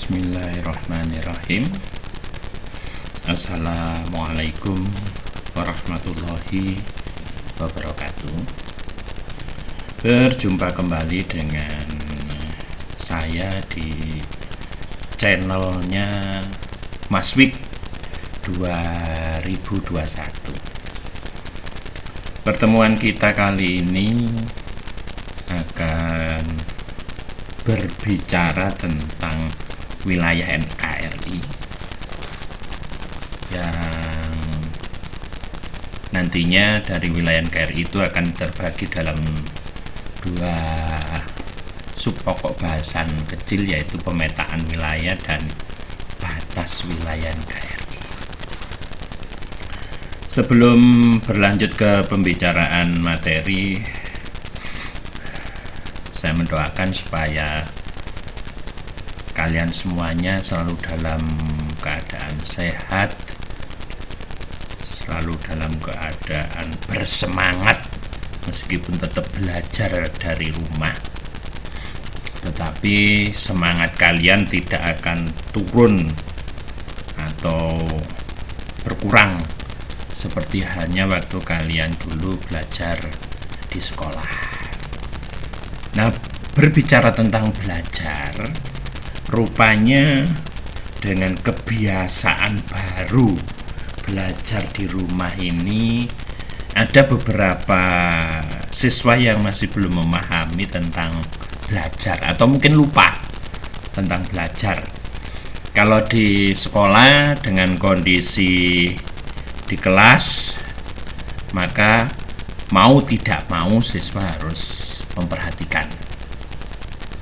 Bismillahirrahmanirrahim. Assalamualaikum warahmatullahi wabarakatuh. Berjumpa kembali dengan saya di channelnya Mas Wik 2021. Pertemuan kita kali ini akan berbicara tentang wilayah NKRI yang nantinya dari wilayah NKRI itu akan terbagi dalam dua sub pokok bahasan kecil, yaitu pemetaan wilayah dan batas wilayah NKRI. Sebelum berlanjut ke pembicaraan materi, saya mendoakan supaya kalian semuanya selalu dalam keadaan sehat, selalu dalam keadaan bersemangat, meskipun tetap belajar dari rumah. Tetapi semangat kalian tidak akan turun atau berkurang seperti halnya waktu kalian dulu belajar di sekolah. Nah, berbicara tentang belajar, rupanya dengan kebiasaan baru belajar di rumah ini, ada beberapa siswa yang masih belum memahami tentang belajar atau mungkin lupa tentang belajar. Kalau di sekolah dengan kondisi di kelas, maka mau tidak mau siswa harus memperhatikan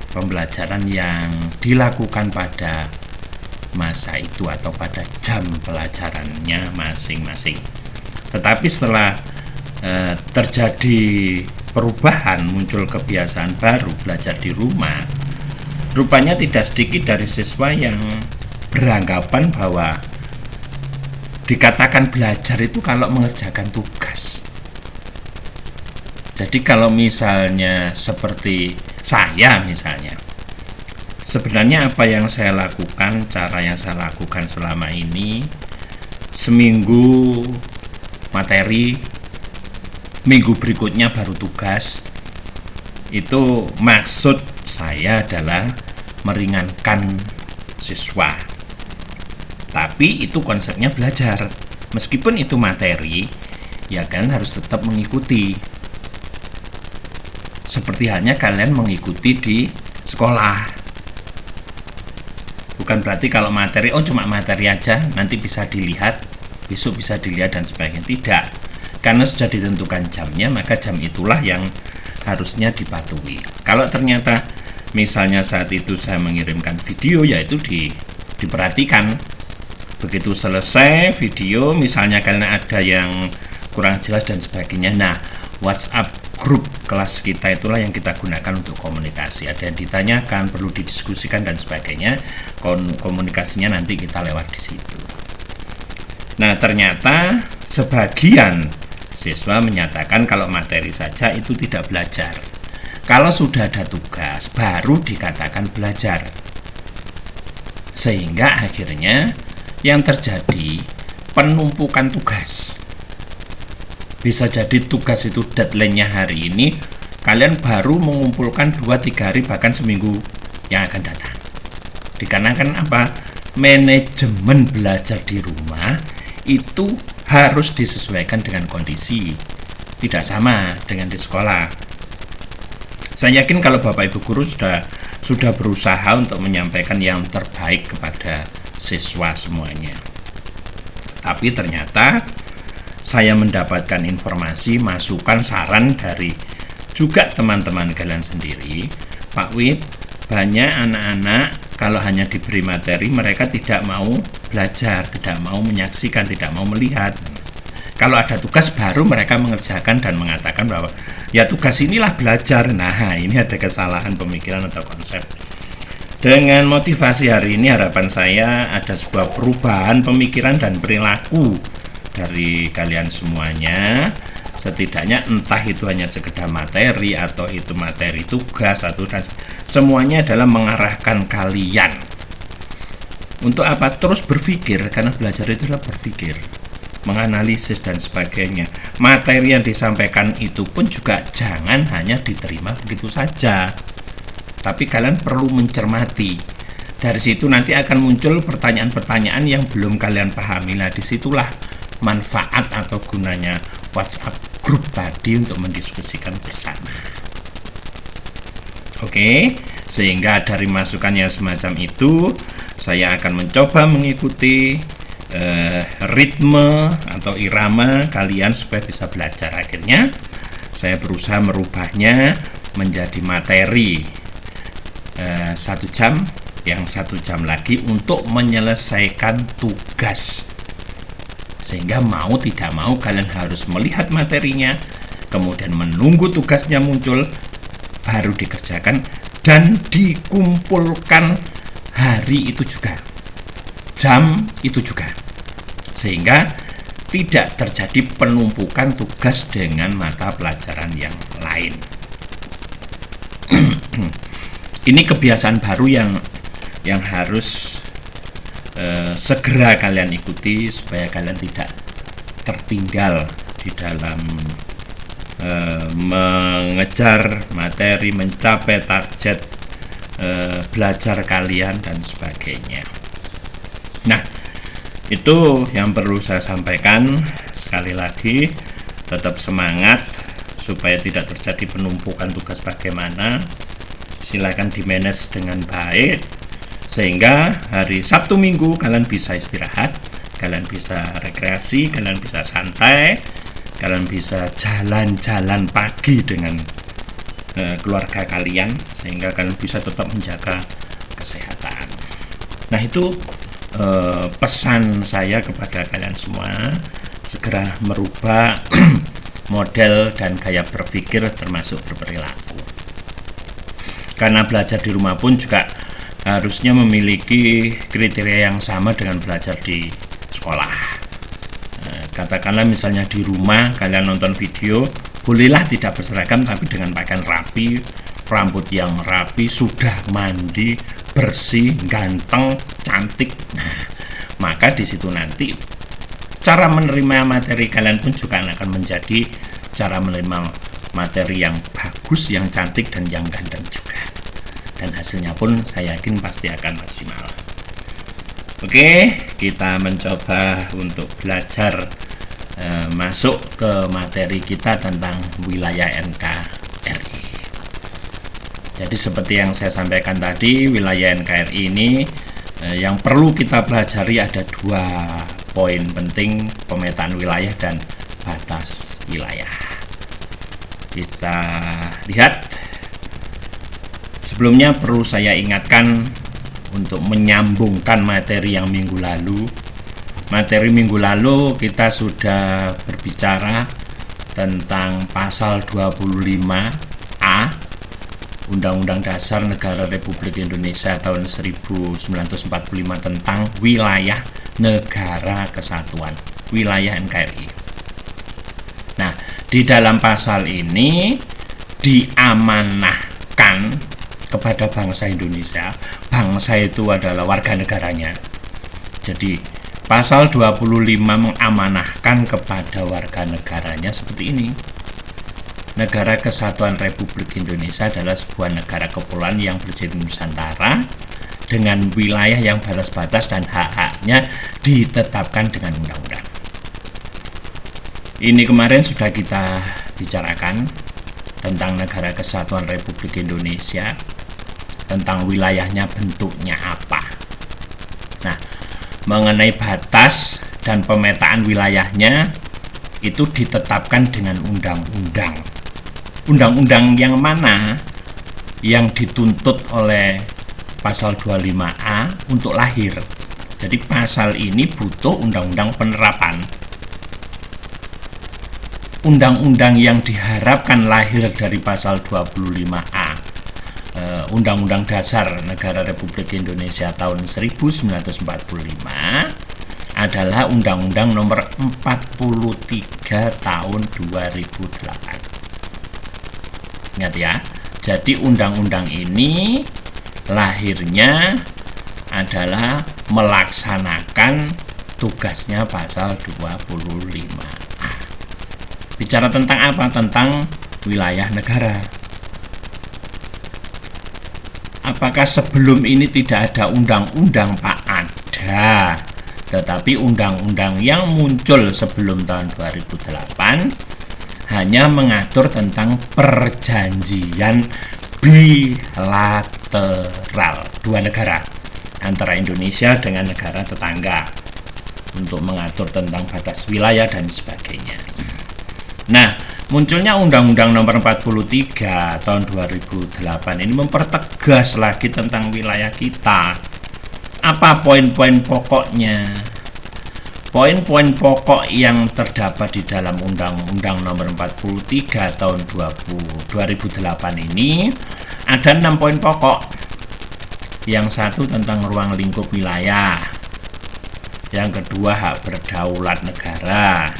pembelajaran yang dilakukan pada masa itu atau pada jam pelajarannya masing-masing. Tetapi setelah terjadi perubahan, muncul kebiasaan baru belajar di rumah, rupanya tidak sedikit dari siswa yang beranggapan bahwa dikatakan belajar itu kalau mengerjakan tugas. Jadi kalau misalnya seperti saya misalnya, sebenarnya apa yang saya lakukan, cara yang saya lakukan selama ini, seminggu materi, minggu berikutnya baru tugas, itu maksud saya adalah meringankan siswa. Tapi itu konsepnya belajar. Meskipun itu materi, ya kan harus tetap mengikuti. Seperti halnya kalian mengikuti di sekolah. Bukan berarti kalau materi, cuma materi aja, nanti bisa dilihat, besok bisa dilihat dan sebagainya. Tidak. Karena sudah ditentukan jamnya, maka jam itulah yang harusnya dipatuhi. Kalau ternyata misalnya saat itu saya mengirimkan video, yaitu diperhatikan. Begitu selesai video, misalnya kalian ada yang kurang jelas dan sebagainya, nah WhatsApp grup kelas kita itulah yang kita gunakan untuk komunikasi. Ada yang ditanyakan, perlu didiskusikan dan sebagainya, komunikasinya nanti kita lewat di situ. Nah, ternyata sebagian siswa menyatakan kalau materi saja itu tidak belajar. Kalau sudah ada tugas baru dikatakan belajar. Sehingga akhirnya yang terjadi penumpukan tugas. Bisa jadi tugas itu deadline-nya hari ini, kalian baru mengumpulkan 2-3 hari bahkan seminggu yang akan datang. Dikarenakan apa? Manajemen belajar di rumah itu harus disesuaikan dengan kondisi, tidak sama dengan di sekolah. Saya yakin kalau Bapak Ibu guru sudah berusaha untuk menyampaikan yang terbaik kepada siswa semuanya. Tapi ternyata saya mendapatkan informasi, masukan, saran dari juga teman-teman kalian sendiri. Pak Wid, banyak anak-anak kalau hanya diberi materi, mereka tidak mau belajar, tidak mau menyaksikan, tidak mau melihat. Kalau ada tugas baru mereka mengerjakan dan mengatakan bahwa ya tugas inilah belajar. Nah, ini ada kesalahan pemikiran atau konsep. Dengan motivasi hari ini, harapan saya ada sebuah perubahan pemikiran dan perilaku dari kalian semuanya. Setidaknya entah itu hanya sekedar materi atau itu materi tugas atau semuanya adalah mengarahkan kalian Untuk apa? Terus berpikir, karena belajar itu adalah berpikir, menganalisis dan sebagainya. Materi yang disampaikan itu pun juga jangan hanya diterima begitu saja, tapi kalian perlu mencermati. Dari situ nanti akan muncul pertanyaan-pertanyaan yang belum kalian pahami. Nah, disitulah manfaat atau gunanya WhatsApp group tadi untuk mendiskusikan bersama. Oke, sehingga dari masukannya semacam itu, saya akan mencoba mengikuti ritme atau irama kalian supaya bisa belajar. Akhirnya saya berusaha merubahnya menjadi materi 1 jam, yang 1 jam lagi untuk menyelesaikan tugas, sehingga mau tidak mau kalian harus melihat materinya, kemudian menunggu tugasnya muncul, baru dikerjakan dan dikumpulkan hari itu juga, jam itu juga, sehingga tidak terjadi penumpukan tugas dengan mata pelajaran yang lain. Ini kebiasaan baru yang harus segera kalian ikuti supaya kalian tidak tertinggal di dalam mengejar materi, mencapai target belajar kalian dan sebagainya. Nah, itu yang perlu saya sampaikan. Sekali lagi, tetap semangat supaya tidak terjadi penumpukan tugas. Bagaimana? Silakan di-manage dengan baik, sehingga hari Sabtu Minggu kalian bisa istirahat, kalian bisa rekreasi, kalian bisa santai, kalian bisa jalan-jalan pagi dengan keluarga kalian, sehingga kalian bisa tetap menjaga kesehatan. Nah, itu pesan saya kepada kalian semua, segera merubah model dan gaya berpikir termasuk berperilaku. Karena belajar di rumah pun juga harusnya memiliki kriteria yang sama dengan belajar di sekolah. Katakanlah misalnya di rumah kalian nonton video, bolehlah tidak berseragam tapi dengan pakaian rapi, rambut yang rapi, sudah mandi, bersih, ganteng, cantik. Nah, maka di situ nanti cara menerima materi kalian pun juga akan menjadi cara menerima materi yang bagus, yang cantik, dan yang ganteng juga. Dan hasilnya pun saya yakin pasti akan maksimal. Oke, kita mencoba untuk belajar masuk ke materi kita tentang wilayah NKRI. Jadi seperti yang saya sampaikan tadi, wilayah NKRI ini yang perlu kita pelajari ada 2 poin penting: pemetaan wilayah dan batas wilayah. Kita lihat. Sebelumnya perlu saya ingatkan untuk menyambungkan materi yang minggu lalu. Materi minggu lalu kita sudah berbicara tentang pasal 25A Undang-Undang Dasar Negara Republik Indonesia tahun 1945 tentang wilayah negara kesatuan, wilayah NKRI. Nah, di dalam pasal ini diamanahkan kepada bangsa Indonesia. Bangsa itu adalah warga negaranya. Jadi pasal 25 mengamanahkan kepada warga negaranya seperti ini. Negara Kesatuan Republik Indonesia adalah sebuah negara kepulauan yang berjenis Nusantara dengan wilayah yang batas-batas dan hak-haknya ditetapkan dengan undang-undang. Ini kemarin sudah kita bicarakan tentang Negara Kesatuan Republik Indonesia, tentang wilayahnya bentuknya apa. Nah, mengenai batas dan pemetaan wilayahnya itu ditetapkan dengan undang-undang. Undang-undang yang mana yang dituntut oleh pasal 25A untuk lahir. Jadi pasal ini butuh undang-undang penerapan. Undang-undang yang diharapkan lahir dari pasal 25A Undang-Undang Dasar Negara Republik Indonesia tahun 1945 adalah Undang-Undang Nomor 43 tahun 2008. Ingat ya, jadi undang-undang ini lahirnya adalah melaksanakan tugasnya pasal 25A. Bicara tentang apa? Tentang wilayah negara. Apakah sebelum ini tidak ada undang-undang, Pak? Ada. Tetapi undang-undang yang muncul sebelum tahun 2008 hanya mengatur tentang perjanjian bilateral dua negara antara Indonesia dengan negara tetangga untuk mengatur tentang batas wilayah dan sebagainya. Nah, munculnya Undang-Undang Nomor 43 tahun 2008 ini mempertegas lagi tentang wilayah kita. Apa poin-poin pokoknya? Poin-poin pokok yang terdapat di dalam Undang-Undang Nomor 43 tahun 2008 ini ada 6 poin pokok. Yang satu tentang ruang lingkup wilayah. Yang kedua hak berdaulat negara.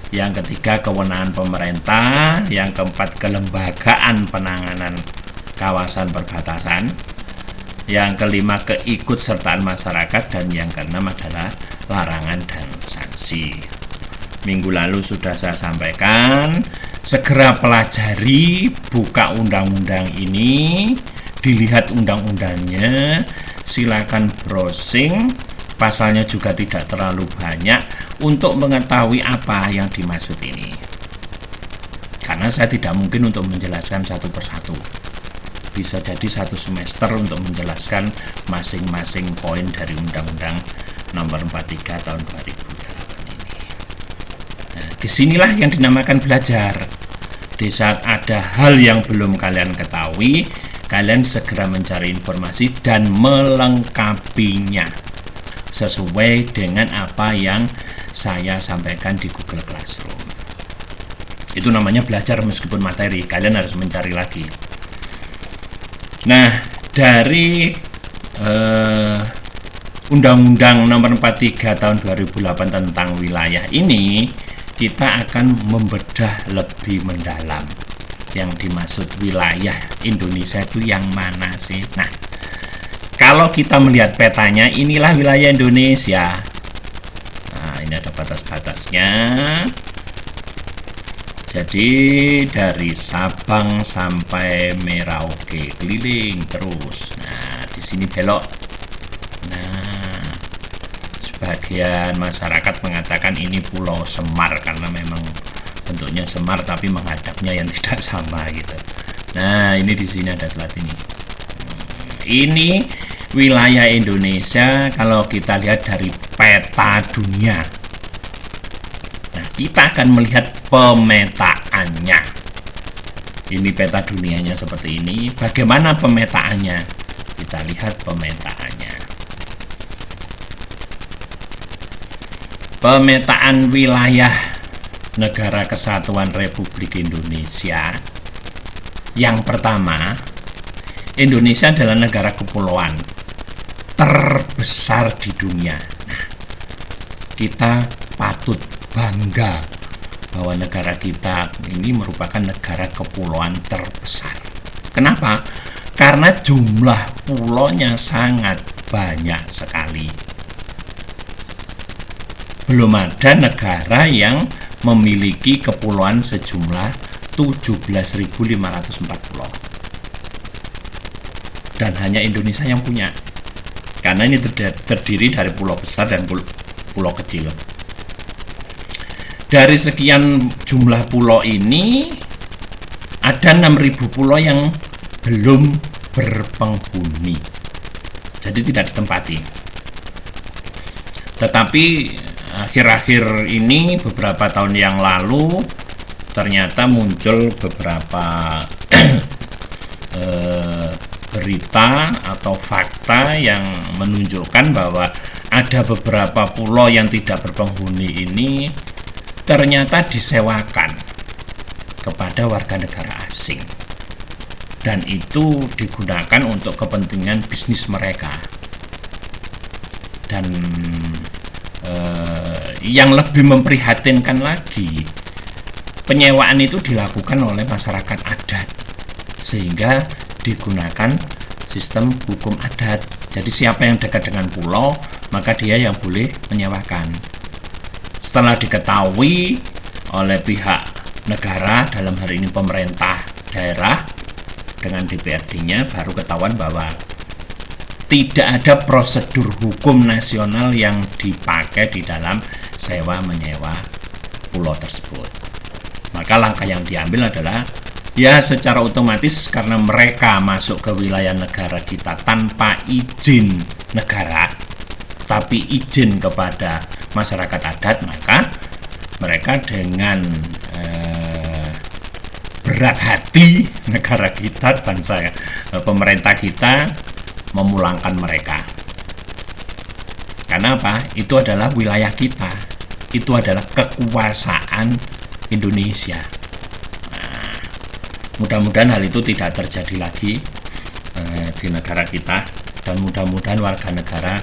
Yang ketiga kewenangan pemerintah. Yang keempat kelembagaan penanganan kawasan perbatasan. Yang kelima keikutsertaan masyarakat. Dan yang keenam adalah larangan dan sanksi. Minggu lalu sudah saya sampaikan, segera pelajari, buka undang-undang ini, dilihat undang-undangnya, silakan browsing. Pasalnya juga tidak terlalu banyak untuk mengetahui apa yang dimaksud ini. Karena saya tidak mungkin untuk menjelaskan satu persatu. Bisa jadi satu semester untuk menjelaskan masing-masing poin dari Undang-Undang Nomor 43 tahun 2008 ini. Nah, disinilah yang dinamakan belajar. Di saat ada hal yang belum kalian ketahui, kalian segera mencari informasi dan melengkapinya sesuai dengan apa yang saya sampaikan di Google Classroom. Itu namanya belajar meskipun materi, kalian harus mencari lagi. Nah, dari Undang-Undang Nomor 43 tahun 2008 tentang wilayah ini, kita akan membedah lebih mendalam. Yang dimaksud wilayah Indonesia itu yang mana sih? Nah, kalau kita melihat petanya, inilah wilayah Indonesia. Nah, ini ada batas-batasnya. Jadi dari Sabang sampai Merauke keliling terus. Nah, di sini belok. Nah, sebagian masyarakat mengatakan ini Pulau Semar karena memang bentuknya semar tapi menghadapnya yang tidak sama gitu. Nah, ini di sini ada telat ini. Ini wilayah Indonesia kalau kita lihat dari peta dunia. Nah, kita akan melihat pemetaannya. Ini peta dunianya seperti ini. Bagaimana pemetaannya? Kita lihat pemetaannya. Pemetaan wilayah Negara Kesatuan Republik Indonesia. Yang pertama, Indonesia adalah negara kepulauan terbesar di dunia. Nah, kita patut bangga bahwa negara kita ini merupakan negara kepulauan terbesar. Kenapa? Karena jumlah pulaunya sangat banyak sekali. Belum ada negara yang memiliki kepulauan sejumlah 17.504 pulau. Dan hanya Indonesia yang punya. Karena ini terdiri dari pulau besar dan pulau kecil. Dari sekian jumlah pulau ini, ada 6.000 pulau yang belum berpenghuni. Jadi tidak ditempati. Tetapi akhir-akhir ini, beberapa tahun yang lalu, ternyata muncul beberapa berita atau fakta yang menunjukkan bahwa ada beberapa pulau yang tidak berpenghuni ini ternyata disewakan kepada warga negara asing, dan itu digunakan untuk kepentingan bisnis mereka. Dan yang lebih memprihatinkan lagi, penyewaan itu dilakukan oleh masyarakat adat sehingga digunakan sistem hukum adat. Jadi siapa yang dekat dengan pulau, maka dia yang boleh menyewakan. Setelah diketahui oleh pihak negara, dalam hari ini pemerintah daerah dengan DPRD-nya, baru ketahuan bahwa tidak ada prosedur hukum nasional yang dipakai di dalam sewa menyewa pulau tersebut. Maka langkah yang diambil adalah ya secara otomatis karena mereka masuk ke wilayah negara kita tanpa izin negara, tapi izin kepada masyarakat adat, maka mereka dengan berat hati negara kita, bangsa pemerintah kita memulangkan mereka. Karena apa? Itu adalah wilayah kita, itu adalah kekuasaan Indonesia. Nah, mudah-mudahan hal itu tidak terjadi lagi di negara kita, dan mudah-mudahan warga negara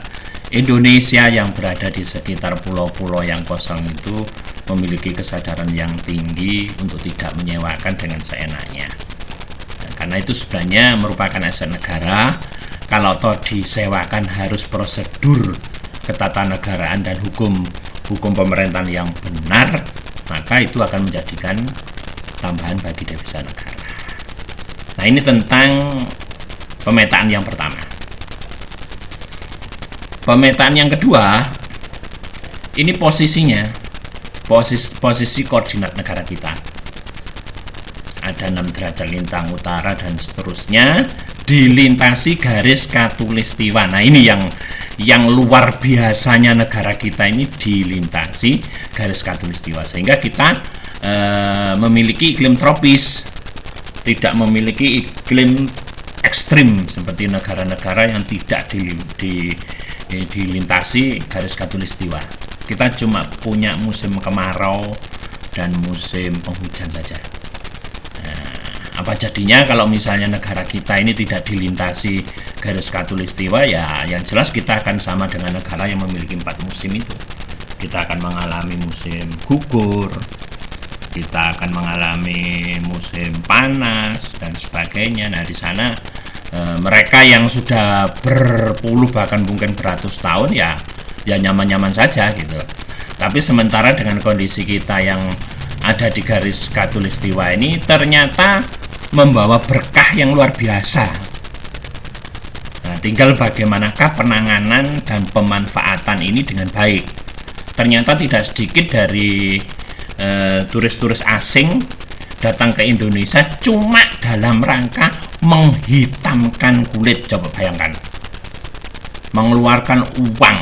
Indonesia yang berada di sekitar pulau-pulau yang kosong itu memiliki kesadaran yang tinggi untuk tidak menyewakan dengan seenaknya. Nah, karena itu sebenarnya merupakan aset negara. Kalau toh disewakan harus prosedur ketatanegaraan dan hukum pemerintahan yang benar, maka itu akan menjadikan tambahan bagi devisa negara. Nah, ini tentang pemetaan yang pertama. Pemetaan yang kedua, ini posisinya, posisi koordinat negara kita. Ada 6 derajat lintang utara dan seterusnya, dilintasi garis khatulistiwa. Nah, ini yang luar biasanya negara kita ini dilintasi garis khatulistiwa, sehingga kita memiliki iklim tropis, tidak memiliki iklim ekstrim seperti negara-negara yang tidak dilintasi garis khatulistiwa. Kita cuma punya musim kemarau dan musim penghujan saja. Apa jadinya kalau misalnya negara kita ini tidak dilintasi garis khatulistiwa? Ya, yang jelas kita akan sama dengan negara yang memiliki 4 musim itu. Kita akan mengalami musim gugur, kita akan mengalami musim panas dan sebagainya. Nah, di sana mereka yang sudah berpuluh bahkan mungkin beratus tahun ya nyaman-nyaman saja gitu. Tapi sementara dengan kondisi kita yang ada di garis khatulistiwa ini ternyata membawa berkah yang luar biasa. Nah, tinggal bagaimanakah penanganan dan pemanfaatan ini dengan baik. Ternyata tidak sedikit dari turis-turis asing datang ke Indonesia cuma dalam rangka menghitamkan kulit. Coba bayangkan, mengeluarkan uang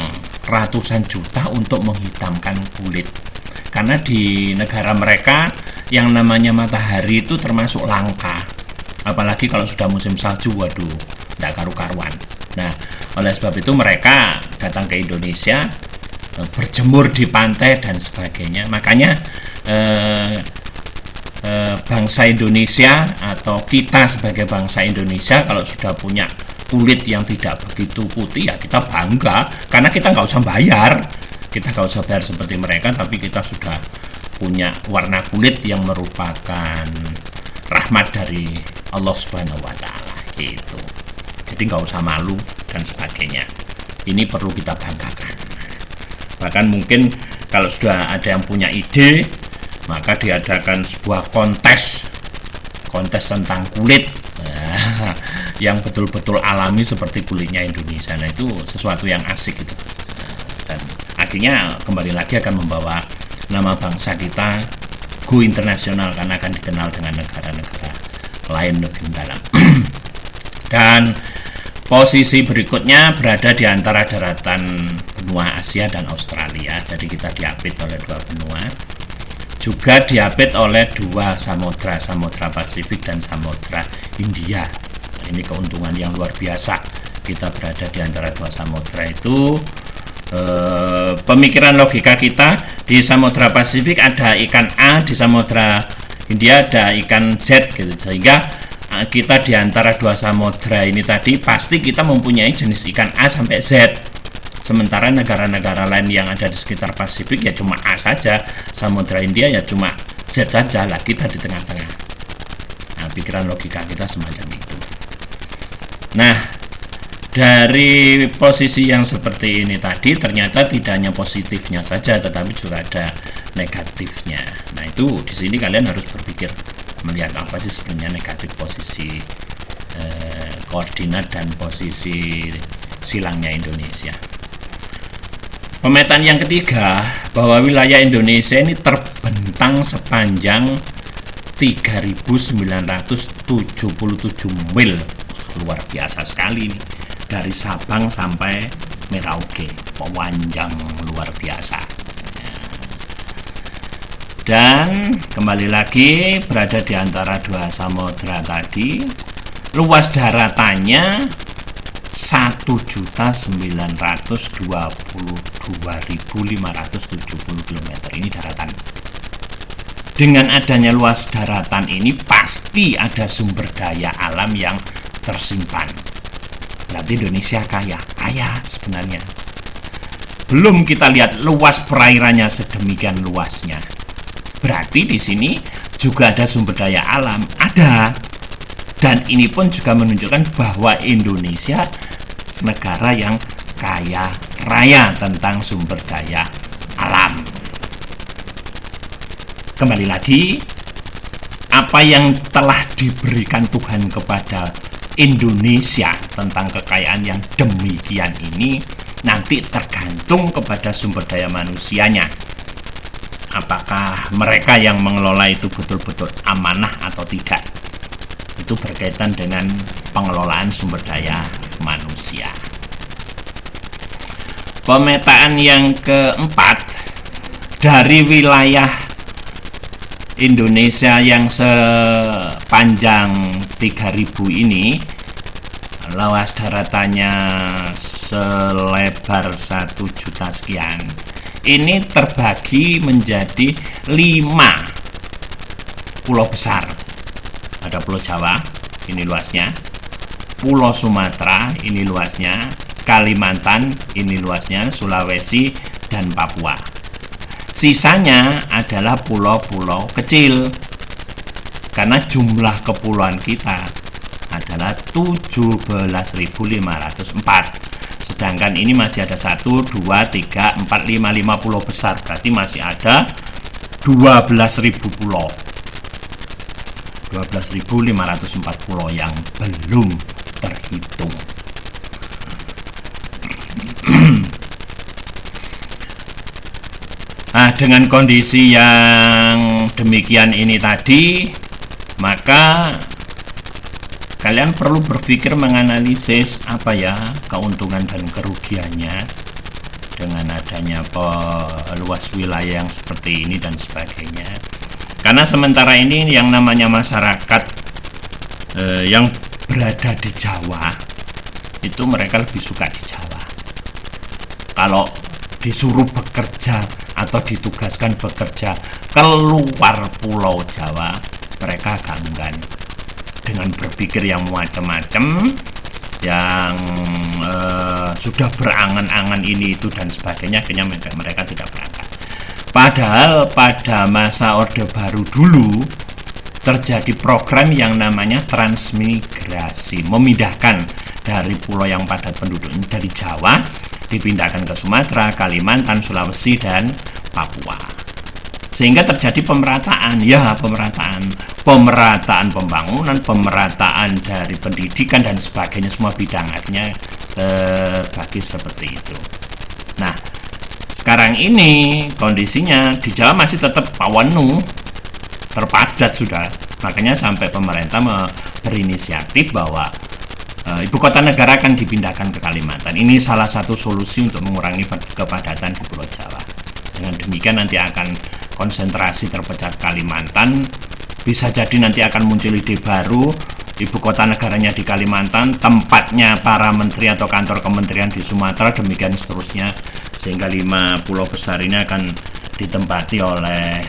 ratusan juta untuk menghitamkan kulit. Karena di negara mereka yang namanya matahari itu termasuk langka, apalagi kalau sudah musim salju, waduh, tidak karu-karuan. Nah, oleh sebab itu mereka datang ke Indonesia, berjemur di pantai dan sebagainya. Makanya bangsa Indonesia atau kita sebagai bangsa Indonesia kalau sudah punya kulit yang tidak begitu putih, ya kita bangga karena kita nggak usah bayar. Kita nggak usah bayar seperti mereka, tapi kita sudah punya warna kulit yang merupakan rahmat dari Allah Subhanahu wa Ta'ala gitu. Jadi nggak usah malu dan sebagainya. Ini perlu kita banggakan. Bahkan mungkin kalau sudah ada yang punya ide, maka diadakan sebuah kontes tentang kulit yang betul-betul alami seperti kulitnya Indonesia. Nah, itu sesuatu yang asik gitu. Dan akhirnya kembali lagi akan membawa nama bangsa kita go internasional karena akan dikenal dengan negara-negara lain lebih mendalam. Dan posisi berikutnya berada di antara daratan benua Asia dan Australia. Jadi kita diapit oleh 2 benua, juga diapit oleh 2 samudra Pasifik dan samudra Hindia. Nah, ini keuntungan yang luar biasa. Kita berada di antara 2 samudra itu. Pemikiran logika kita, di Samudra Pasifik ada ikan A, di Samudra Hindia ada ikan Z gitu, sehingga kita di antara 2 samudra ini tadi pasti kita mempunyai jenis ikan A sampai Z. Sementara negara-negara lain yang ada di sekitar Pasifik ya cuma A saja, Samudra Hindia ya cuma Z saja, lah kita di tengah-tengah. Nah, pikiran logika kita semacam itu. Nah, Dari posisi yang seperti ini tadi, ternyata tidak hanya positifnya saja, tetapi juga ada negatifnya. Nah, itu di sini kalian harus berpikir melihat apa sih sebenarnya negatif posisi koordinat dan posisi silangnya Indonesia. Pemetaan yang ketiga, bahwa wilayah Indonesia ini terbentang sepanjang 3.977 mil. Luar biasa sekali ini. Dari Sabang sampai Merauke, panjang luar biasa. Dan kembali lagi berada di antara dua samudra tadi, luas daratannya 1.922.570 km. Ini daratan. Dengan adanya luas daratan ini pasti ada sumber daya alam yang tersimpan. Berarti Indonesia kaya sebenarnya. Belum kita lihat luas perairannya sedemikian luasnya. Berarti di sini juga ada sumber daya alam, ada. Dan ini pun juga menunjukkan bahwa Indonesia negara yang kaya raya tentang sumber daya alam. Kembali lagi, apa yang telah diberikan Tuhan kepada Indonesia tentang kekayaan yang demikian ini nanti tergantung kepada sumber daya manusianya. Apakah mereka yang mengelola itu betul-betul amanah atau tidak? Itu berkaitan dengan pengelolaan sumber daya manusia. Pemetaan yang keempat, dari wilayah Indonesia yang sepanjang 3.000 ini, luas daratannya selebar 1 juta sekian. Ini terbagi menjadi 5 pulau besar. Ada Pulau Jawa, ini luasnya. Pulau Sumatera, ini luasnya. Kalimantan, ini luasnya. Sulawesi dan Papua. Sisanya adalah pulau-pulau kecil, karena jumlah kepulauan kita adalah 17.504. Sedangkan ini masih ada 1, 2, 3, 4, 5 pulau besar. Berarti masih ada 12.000 pulau. 12.504 pulau yang belum terhitung. Nah, dengan kondisi yang demikian ini tadi, maka kalian perlu berpikir menganalisis apa ya keuntungan dan kerugiannya dengan adanya luas wilayah yang seperti ini dan sebagainya. Karena sementara ini yang namanya masyarakat yang berada di Jawa itu mereka lebih suka di Jawa. Kalau disuruh bekerja atau ditugaskan bekerja keluar Pulau Jawa, mereka agak enggan. Dengan berpikir yang macam-macam, yang sudah berangan-angan ini itu dan sebagainya, akhirnya mereka tidak berangkat. Padahal pada masa Orde Baru dulu terjadi program yang namanya transmigrasi, memindahkan dari pulau yang padat penduduk dari Jawa dipindahkan ke Sumatera, Kalimantan, Sulawesi, dan Papua. Sehingga terjadi pemerataan, pemerataan pembangunan, pemerataan dari pendidikan dan sebagainya, semua bidang artinya terbagi seperti itu. Nah, sekarang ini kondisinya di Jawa masih tetap penuh, terpadat sudah. Makanya sampai pemerintah berinisiatif bahwa ibu kota negara akan dipindahkan ke Kalimantan. Ini salah satu solusi untuk mengurangi kepadatan di Pulau Jawa. Dengan demikian nanti akan konsentrasi terpecah Kalimantan. Bisa jadi nanti akan muncul ide baru, ibu kota negaranya di Kalimantan, tempatnya para menteri atau kantor kementerian di Sumatera, demikian seterusnya. Sehingga 5 pulau besar ini akan ditempati oleh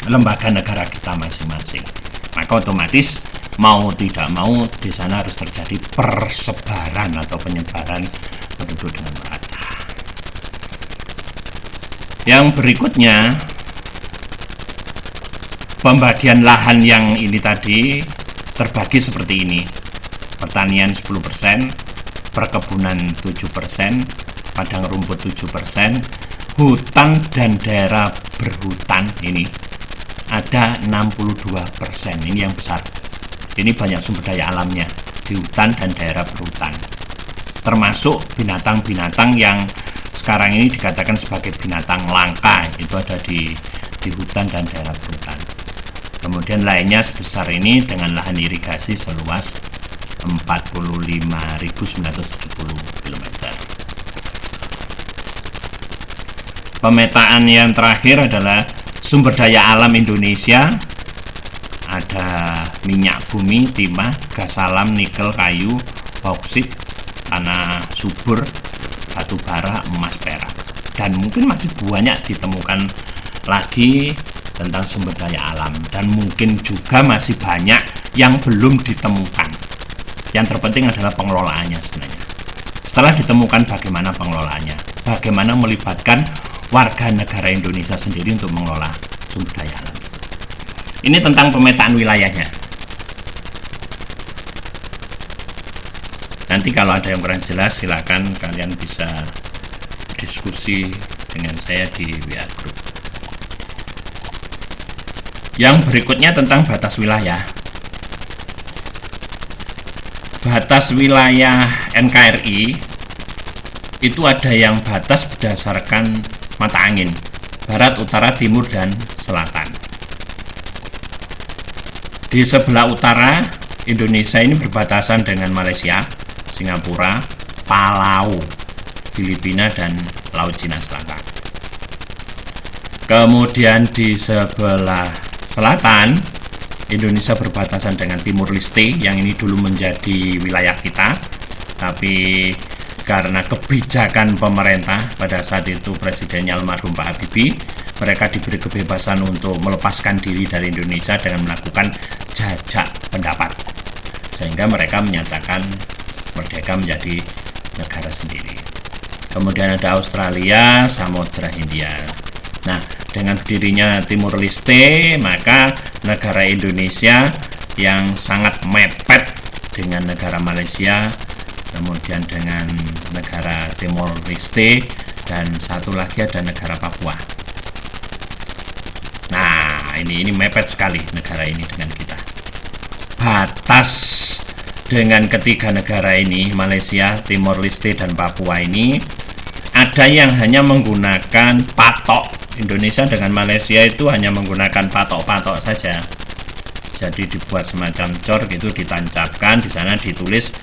lembaga negara kita masing-masing. Maka otomatis mau tidak mau di sana harus terjadi persebaran atau penyebaran penduduk dengan merata. Yang berikutnya, pembagian lahan yang ini tadi terbagi seperti ini. pertanian 10%, perkebunan 7%, padang rumput 7%, hutan dan daerah berhutan ini ada 62%. Ini yang besar. Ini banyak sumber daya alamnya di hutan dan daerah berhutan, termasuk binatang-binatang yang sekarang ini dikatakan sebagai binatang langka, itu ada di hutan dan daerah berhutan. Kemudian lainnya sebesar ini dengan lahan irigasi seluas 45.970 km. Pemetaan yang terakhir adalah sumber daya alam Indonesia. Ada minyak bumi, timah, gas alam, nikel, kayu, bauksit, tanah subur, batu bara, emas, perak, dan mungkin masih banyak ditemukan lagi tentang sumber daya alam, dan mungkin juga masih banyak yang belum ditemukan. Yang terpenting adalah pengelolaannya sebenarnya. Setelah ditemukan bagaimana pengelolaannya, bagaimana melibatkan warga negara Indonesia sendiri untuk mengelola sumber daya alam. Ini tentang pemetaan wilayahnya. Nanti kalau ada yang kurang jelas, silakan kalian bisa diskusi dengan saya di WA Group. Yang berikutnya tentang batas wilayah. Batas wilayah NKRI itu ada yang batas berdasarkan mata angin, barat, utara, timur, dan selatan. Di sebelah utara Indonesia ini berbatasan dengan Malaysia, Singapura, Palau, Filipina, dan Laut Cina Selatan. Kemudian di sebelah selatan Indonesia berbatasan dengan Timur Leste, yang ini dulu menjadi wilayah kita, tapi karena kebijakan pemerintah pada saat itu presidennya almarhum Pak Habibie, mereka diberi kebebasan untuk melepaskan diri dari Indonesia dengan melakukan jajak pendapat, sehingga mereka menyatakan merdeka menjadi negara sendiri. Kemudian ada Australia, Samudra Hindia. Nah, dengan berdirinya Timur Leste, maka negara Indonesia yang sangat mepet dengan negara Malaysia, kemudian dengan negara Timor Leste, dan satu lagi ada negara Papua. Nah, ini mepet sekali negara ini dengan kita. Batas dengan ketiga negara ini, Malaysia, Timor Leste, dan Papua ini, ada yang hanya menggunakan patok. Indonesia dengan Malaysia itu hanya menggunakan patok-patok saja. Jadi dibuat semacam cor gitu, ditancapkan, di sana ditulis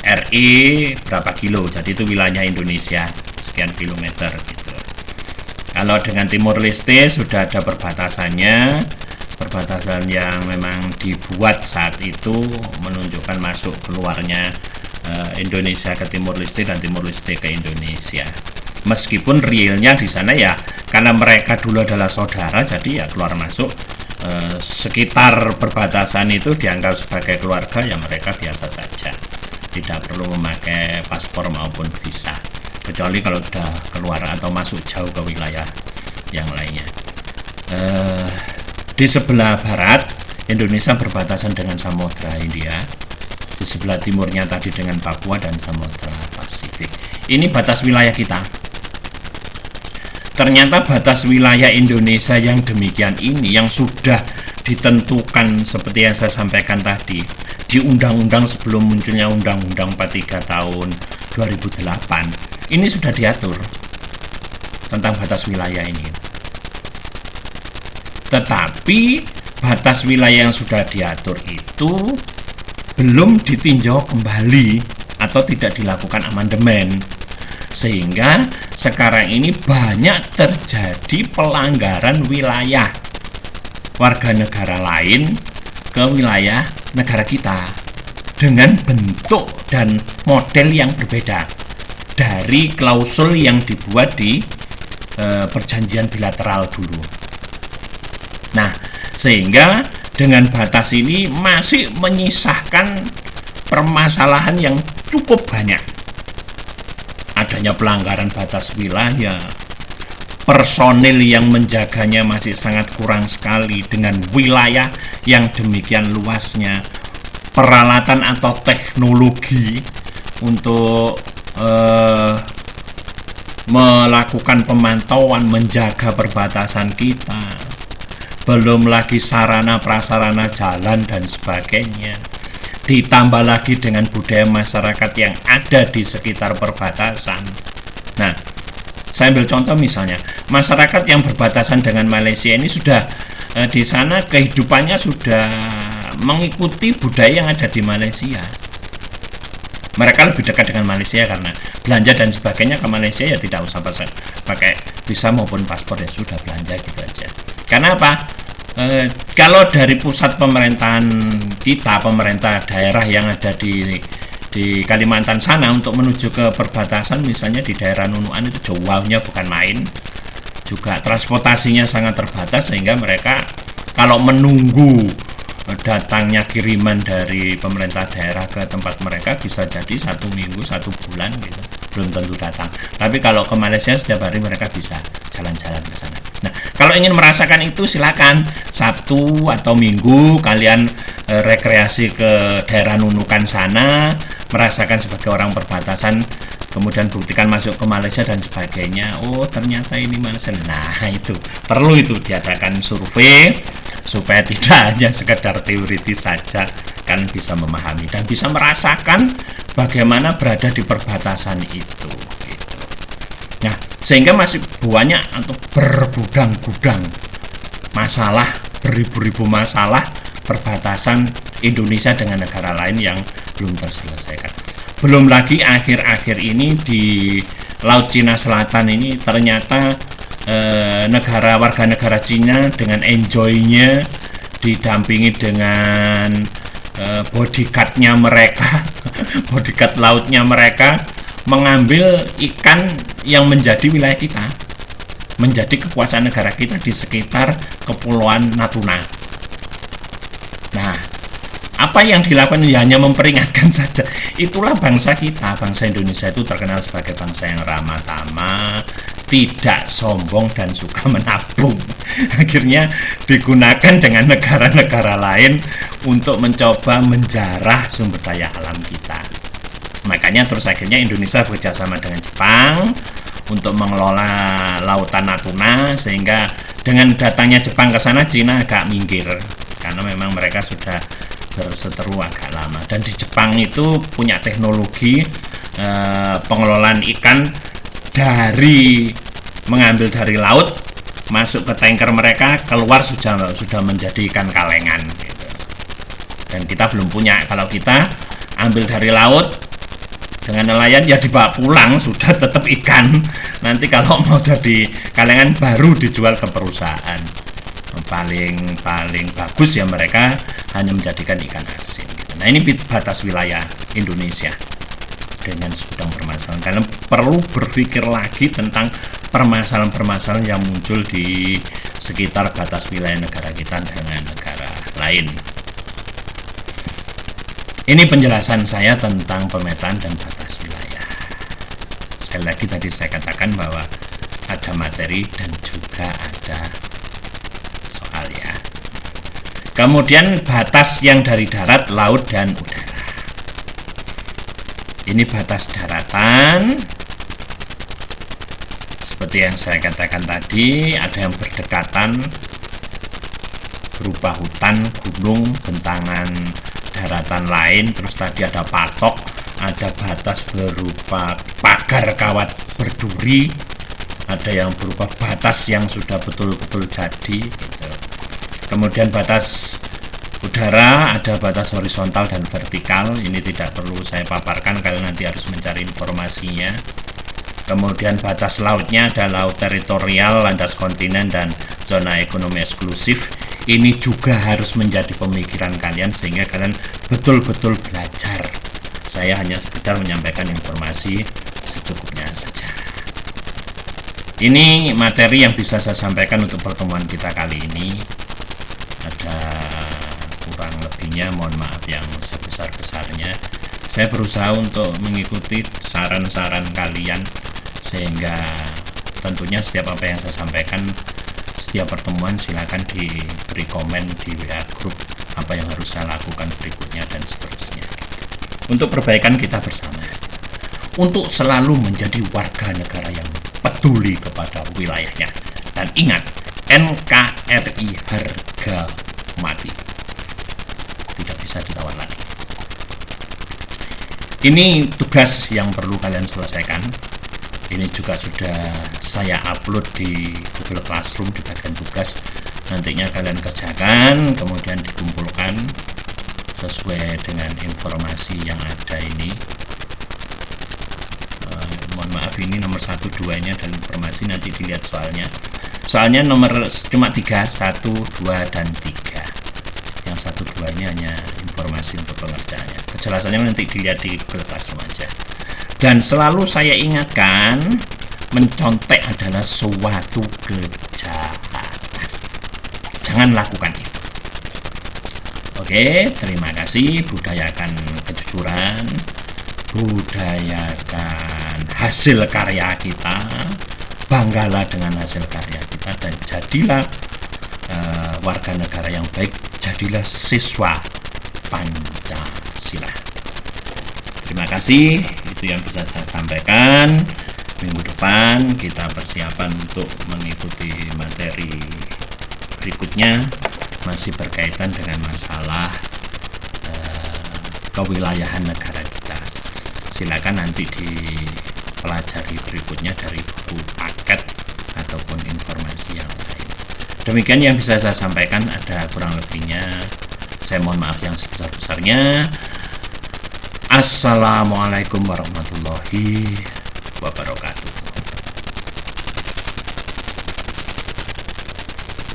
RI berapa kilo, jadi itu wilayah Indonesia sekian kilometer gitu. Kalau dengan Timor Leste sudah ada perbatasannya, perbatasan yang memang dibuat saat itu menunjukkan masuk keluarnya Indonesia ke Timor Leste dan Timor Leste ke Indonesia. Meskipun realnya di sana ya karena mereka dulu adalah saudara, jadi ya keluar masuk sekitar perbatasan itu dianggap sebagai keluarga, ya mereka biasa saja, tidak perlu memakai paspor maupun visa, kecuali kalau sudah keluar atau masuk jauh ke wilayah yang lainnya. Di sebelah barat Indonesia berbatasan dengan Samudra Hindia, di sebelah timurnya tadi dengan Papua dan Samudra Pasifik. Ini batas wilayah kita. Ternyata batas wilayah Indonesia yang demikian ini, yang sudah ditentukan seperti yang saya sampaikan tadi di undang-undang sebelum munculnya Undang-Undang 43 tahun 2008, ini sudah diatur tentang batas wilayah ini. Tetapi batas wilayah yang sudah diatur itu belum ditinjau kembali atau tidak dilakukan amandemen, sehingga sekarang ini banyak terjadi pelanggaran wilayah warga negara lain ke wilayah negara kita dengan bentuk dan model yang berbeda dari klausul yang dibuat di perjanjian bilateral dulu. Nah, sehingga dengan batas ini masih menyisakan permasalahan yang cukup banyak. Adanya pelanggaran batas wilayah, personil yang menjaganya masih sangat kurang sekali dengan wilayah yang demikian luasnya, peralatan atau teknologi untuk melakukan pemantauan, menjaga perbatasan kita, belum lagi sarana prasarana jalan dan sebagainya, ditambah lagi dengan budaya masyarakat yang ada di sekitar perbatasan. Nah, saya ambil contoh misalnya, masyarakat yang berbatasan dengan Malaysia ini sudah di sana kehidupannya sudah mengikuti budaya yang ada di Malaysia. Mereka lebih dekat dengan Malaysia karena belanja dan sebagainya ke Malaysia ya tidak usah pakai visa maupun paspor, ya sudah belanja gitu aja. Karena apa? Kalau dari pusat pemerintahan kita, pemerintah daerah yang ada di Kalimantan sana untuk menuju ke perbatasan, misalnya di daerah Nunukan itu jauhnya bukan main, juga transportasinya sangat terbatas, sehingga mereka kalau menunggu datangnya kiriman dari pemerintah daerah ke tempat mereka bisa jadi 1 minggu, 1 bulan gitu, belum tentu datang. Tapi kalau ke Malaysia setiap hari mereka bisa jalan-jalan ke sana. Nah, kalau ingin merasakan itu silakan Sabtu atau Minggu kalian rekreasi ke daerah Nunukan sana, merasakan sebagai orang perbatasan, kemudian buktikan masuk ke Malaysia dan sebagainya. Oh, ternyata ini Malaysia. Nah, itu perlu itu diadakan survei supaya tidak hanya sekedar teoritis saja, kalian bisa memahami dan bisa merasakan bagaimana berada di perbatasan itu gitu. Nah, sehingga masih banyak atau bergudang-gudang masalah, beribu-ribu masalah perbatasan Indonesia dengan negara lain yang belum terselesaikan. Belum lagi akhir-akhir ini di Laut Cina Selatan ini ternyata warga negara Cina dengan enjoy-nya didampingi dengan bodyguard-nya mereka, bodyguard lautnya mereka, mengambil ikan yang menjadi wilayah kita, menjadi kekuasaan negara kita di sekitar Kepulauan Natuna. Nah, apa yang dilakukan ya hanya memperingatkan saja. Itulah bangsa kita, bangsa Indonesia itu terkenal sebagai bangsa yang ramah tamah, tidak sombong dan suka menabung. Akhirnya digunakan dengan negara-negara lain untuk mencoba menjarah sumber daya alam kita. Makanya terus akhirnya Indonesia bekerjasama dengan Jepang untuk mengelola lautan Natuna, sehingga dengan datangnya Jepang ke sana Cina agak minggir karena memang mereka sudah berseteru agak lama. Dan di Jepang itu punya teknologi pengelolaan ikan dari mengambil dari laut masuk ke tanker mereka, keluar sudah menjadi ikan kalengan gitu. Dan kita belum punya. Kalau kita ambil dari laut dengan nelayan ya dibawa pulang sudah tetap ikan. Nanti kalau mau jadi kalengan baru dijual ke perusahaan. Paling bagus ya mereka hanya menjadikan ikan asin gitu. Nah, ini batas wilayah Indonesia dengan sedang permasalahan. Kalian perlu berpikir lagi tentang permasalahan-permasalahan yang muncul di sekitar batas wilayah negara kita dengan negara lain. Ini penjelasan saya tentang pemetaan dan batas wilayah. Sekali lagi tadi saya katakan bahwa ada materi dan juga ada soal ya. Kemudian batas yang dari darat, laut, dan udara. Ini batas daratan. Seperti yang saya katakan tadi, ada yang berdekatan berupa hutan, gunung, bentangan daratan lain. Terus tadi ada patok, ada batas berupa pagar kawat berduri, ada yang berupa batas yang sudah betul-betul jadi gitu. Kemudian batas udara, ada batas horizontal dan vertikal. Ini tidak perlu saya paparkan, kalian nanti harus mencari informasinya. Kemudian batas lautnya ada laut teritorial, landas kontinen, dan zona ekonomi eksklusif. Ini juga harus menjadi pemikiran kalian sehingga kalian betul-betul belajar. Saya hanya sekedar menyampaikan informasi secukupnya saja. Ini materi yang bisa saya sampaikan untuk pertemuan kita kali ini. Ada kurang lebihnya, mohon maaf yang sebesar-besarnya. Saya berusaha untuk mengikuti saran-saran kalian sehingga tentunya setiap apa yang saya sampaikan setiap pertemuan silakan diberi komen di WA grup apa yang harus saya lakukan berikutnya, dan seterusnya. Untuk perbaikan kita bersama, untuk selalu menjadi warga negara yang peduli kepada wilayahnya. Dan ingat, NKRI harga mati, tidak bisa ditawar lagi. Ini tugas yang perlu kalian selesaikan. Ini juga sudah saya upload di Google Classroom di bagian tugas. Nantinya kalian kerjakan, kemudian dikumpulkan sesuai dengan informasi yang ada ini. Mohon maaf, ini nomor 1, 2 nya dan informasi nanti dilihat soalnya. Soalnya nomor cuma 3, 1, 2, dan 3. Yang 1, 2 ini hanya informasi untuk pengerjaannya. Kejelasannya nanti dilihat di Google Classroom aja. Dan selalu saya ingatkan, mencontek adalah suatu kejahatan. Jangan lakukan itu. Oke, terima kasih. Budayakan kejujuran, budayakan hasil karya kita, banggalah dengan hasil karya kita, dan jadilah warga negara yang baik, jadilah siswa Pancasila. Terima kasih, itu yang bisa saya sampaikan. Minggu depan kita persiapan untuk mengikuti materi berikutnya, masih berkaitan dengan masalah kewilayahan negara kita. Silakan nanti dipelajari berikutnya dari buku paket ataupun informasi yang lain. Demikian yang bisa saya sampaikan, ada kurang lebihnya saya mohon maaf yang sebesar-besarnya. Assalamualaikum warahmatullahi wabarakatuh.